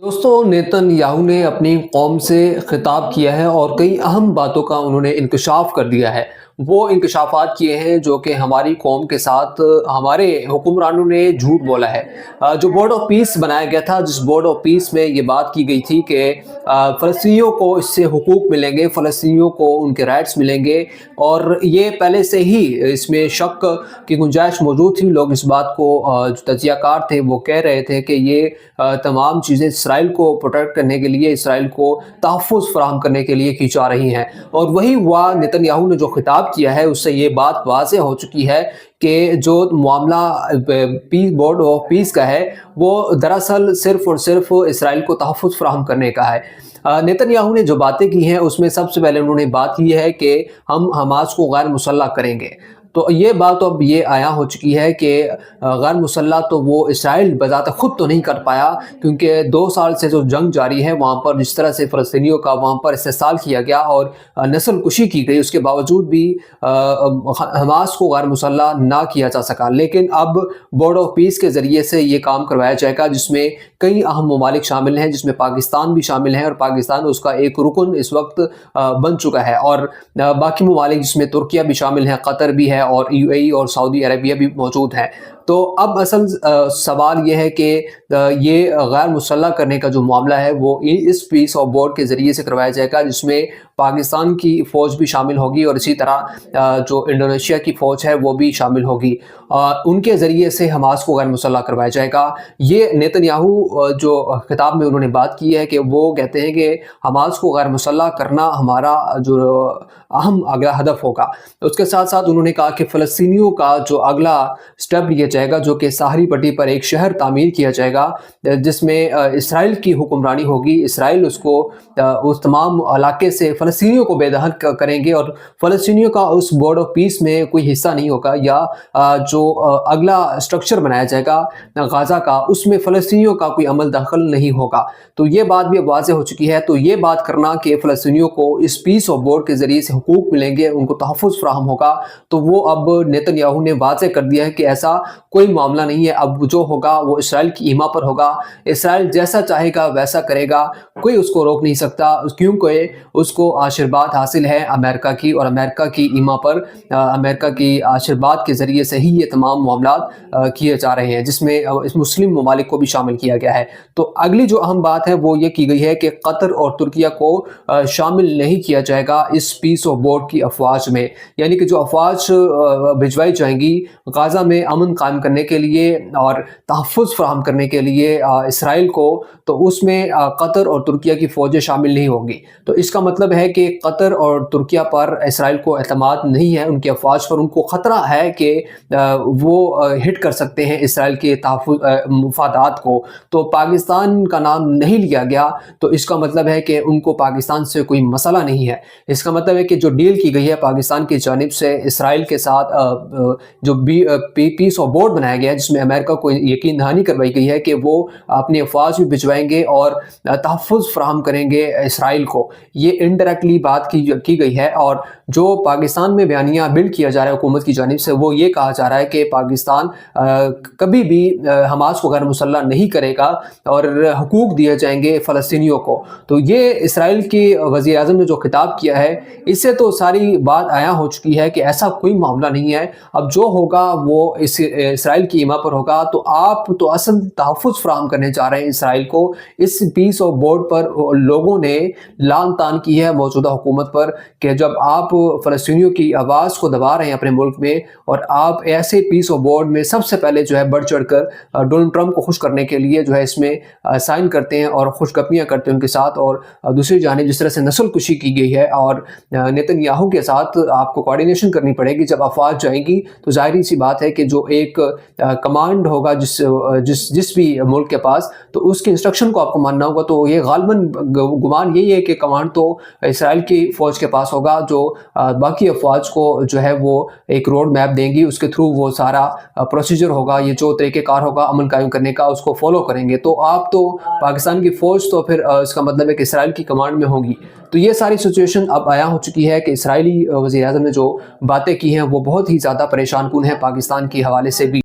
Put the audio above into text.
दोस्तों, नेतन याहू ने अपनी कौम से खिताब किया है और कई अहम बातों का उन्होंने इंकशाफ कर दिया है। वो इंकशाफात किए हैं जो कि हमारी कौम के साथ हमारे हुक्मरानों ने झूठ बोला है। जो बोर्ड ऑफ पीस बनाया गया था, जिस बोर्ड ऑफ पीस में ये बात की गई थी कि फ़लस्तीनियों को इससे हुकूक मिलेंगे, फ़लस्तीनियों को उनके राइट्स मिलेंगे, और ये पहले से ही इसमें शक की गुंजाइश मौजूद थी। लोग इस बात को जो तजियाकार थे वो कह रहे थे कि ये तमाम चीज़ें इसराइल को प्रोटेक्ट करने के लिए, इसराइल को तहफ़्फ़ुज़ फराहम करने के लिए की जा रही हैं। और वही हुआ, नेतन्याहू ने जो खिताब किया है उससे ये बात वाज़ेह हो चुकी है कि जो मामला बोर्ड ऑफ पीस का है वो दरअसल सिर्फ़ और सिर्फ़ इसराइल को तहफ़्फ़ुज़ फराहम करने का है। नेतन्याहू ने जो बातें की हैं उसमें सबसे पहले उन्होंने बात की है कि हम हमास को गैर मुसल्लह करेंगे। तो ये बात तो अब ये आया हो चुकी है कि गैर मुसल्लह तो वो इसराइल बज़ात खुद तो नहीं कर पाया, क्योंकि 2 साल से जो जंग जारी है वहाँ पर जिस तरह से फ़लस्तीनियों का वहाँ पर इस्तेसाल किया गया और नस्ल कुशी की गई, उसके बावजूद भी हमास को गैर मुसल्लह ना किया जा सका। लेकिन अब बोर्ड ऑफ पीस के ज़रिए से ये काम करवाया जाएगा, जिसमें कई अहम ममालिक शामिल हैं, जिसमें पाकिस्तान भी शामिल है, और पाकिस्तान उसका एक रुकन इस वक्त बन चुका है। और बाकी ममालिक जिसमें तुर्किया भी शामिल है, कतर भी है, और यूएई और सऊदी अरबिया भी मौजूद हैं। तो अब असल सवाल ये है कि ये गैर मुसल्लह करने का जो मामला है वो इस पीस ऑफ बोर्ड के ज़रिए से करवाया जाएगा, जिसमें पाकिस्तान की फ़ौज भी शामिल होगी और इसी तरह जो इंडोनेशिया की फ़ौज है वो भी शामिल होगी। उनके ज़रिए से हमास को गैर मुसल्लह करवाया जाएगा। ये नेतन्याहू जो खिताब में उन्होंने बात की है कि वो कहते हैं कि हमास को गैर मुसल्लह करना हमारा जो अहम अगला हदफ होगा। उसके साथ साथ उन्होंने कहा कि फ़लस्तीनियों का जो अगला स्टेप लिया जाएगा, जो कि साहरी पट्टी पर एक शहर तामीर किया जाएगा जिसमें इसराइल की हुक्मरानी होगी। इसराइल उसको उस तमाम इलाके से फ़लस्तीनियों को बेदखल करेंगे और फ़लस्तीनियों का उस बोर्ड ऑफ पीस में कोई हिस्सा नहीं होगा, या जो अगला स्ट्रक्चर बनाया जाएगा गाज़ा का, उसमें फ़लस्तीनियों का कोई अमल दखल नहीं होगा। तो ये बात भी अब वाज़ेह हो चुकी है। तो ये बात करना कि फ़लस्तीनियों को इस पीस ऑफ बोर्ड के ज़रिए से हुकूक मिलेंगे, उनको तहफ़्फ़ुज़ फराहम होगा, तो वो अब नेतन्याहू ने वाज़ेह कर दिया है कि ऐसा कोई मामला नहीं है। अब जो होगा वो इसराइल की ईमा पर होगा। इसराइल जैसा चाहेगा वैसा करेगा, कोई उसको रोक नहीं सकता, क्योंकि उसको आशीर्वाद हासिल है अमेरिका की, और अमेरिका की ईमा पर अमेरिका की आशीर्वाद के ज़रिए से ही ये तमाम मामलात किए जा रहे हैं, जिसमें इस मुस्लिम ममालिक को भी शामिल किया गया है। तो अगली जो अहम बात है वो ये की गई है कि कतर और तुर्किया को शामिल नहीं किया जाएगा इस पीस ऑफ बोर्ड की अफवाज में। यानी कि जो अफवाज भिजवाई जाएंगी गाज़ा में अमन कायम करने के लिए और तहफ़्फ़ुज़ फराहम करने के लिए इसराइल को, तो उसमें कतर और तुर्किया की फ़ौजें शामिल नहीं होंगी। तो इसका मतलब है कि कतर और तुर्किया पर इसराइल को एतमाद नहीं है, उनकी अफवाज पर। उनको ख़तरा है कि वो हिट कर सकते हैं इसराइल के मुफादात को। तो पाकिस्तान का नाम नहीं लिया गया, तो इसका मतलब है कि उनको पाकिस्तान से कोई मसला नहीं है। इसका मतलब है कि जो डील की गई है पाकिस्तान की जानिब से इसराइल के साथ, जो पीस ऑफ बोर्ड बनाया गया है, जिसमें अमेरिका को यकीन दहानी करवाई गई है कि वो अपनी अफवाज भी भिजवाएंगे और तहफ़्फ़ुज़ फराहम करेंगे इसराइल को, ये इनडायरेक्टली बात की गई है। और जो पाकिस्तान में बयानिया बिल्ड किया जा रहा है हुकूमत की जानिब से, वो ये कहा जा रहा है कि पाकिस्तान कभी भी हमास को गैर मुसल्लह नहीं करेगा और हुकूक दिए जाएंगे फ़लस्तीनियों को। तो ये इसराइल के वज़ीर आज़म ने जो खिताब किया है, इससे तो सारी बात आया हो चुकी है कि ऐसा कोई मामला नहीं है। अब जो होगा वो इसराइल की ईमा पर होगा। तो आप तो असल तहफ़्फ़ुज़ फराहम करने जा रहे हैं इसराइल को। इस पीस ऑफ बोर्ड पर लोगों ने लान तान की है मौजूदा हुकूमत पर कि जब आप फ़लस्तीनियों की आवाज़ को दबा रहे हैं अपने मुल्क में, और आप ऐसे पीस ऑफ बोर्ड में सबसे पहले जो है बढ़ चढ़ कर डोनाल्ड ट्रंप को खुश करने के लिए जो है इसमें साइन करते हैं और खुशगपियाँ करते हैं उनके साथ। और दूसरी जानिब जिस तरह से नस्ल कुशी की गई है और नेतन्याहू के साथ आपको कोऑर्डिनेशन करनी पड़ेगी जब अफवाज जाएंगी, तो ज़ाहिर सी बात है कि जो एक कमांड होगा जिस भी मुल्क के पास, तो उसके इंस्ट्रक्शन को आपको मानना होगा। तो ये गालबन गुमान यही है कि कमांड तो इसराइल की फ़ौज के पास होगा, जो बाकी अफवाज को जो है वो एक रोड मैप देंगी, उसके थ्रू वो सारा प्रोसीजर होगा, ये जो तरीक़ेकार होगा अमन कायम करने का, उसको फॉलो करेंगे। तो आप तो पाकिस्तान की फ़ौज तो फिर इसका मतलब है कि इसराइल की कमांड में होगी। तो ये सारी सिचुएशन अब आया हो चुकी है कि इसराइली वज़ीर आज़म ने जो बातें की हैं वो बहुत ही ज़्यादा परेशान कुन है पाकिस्तान के हवाले से भी।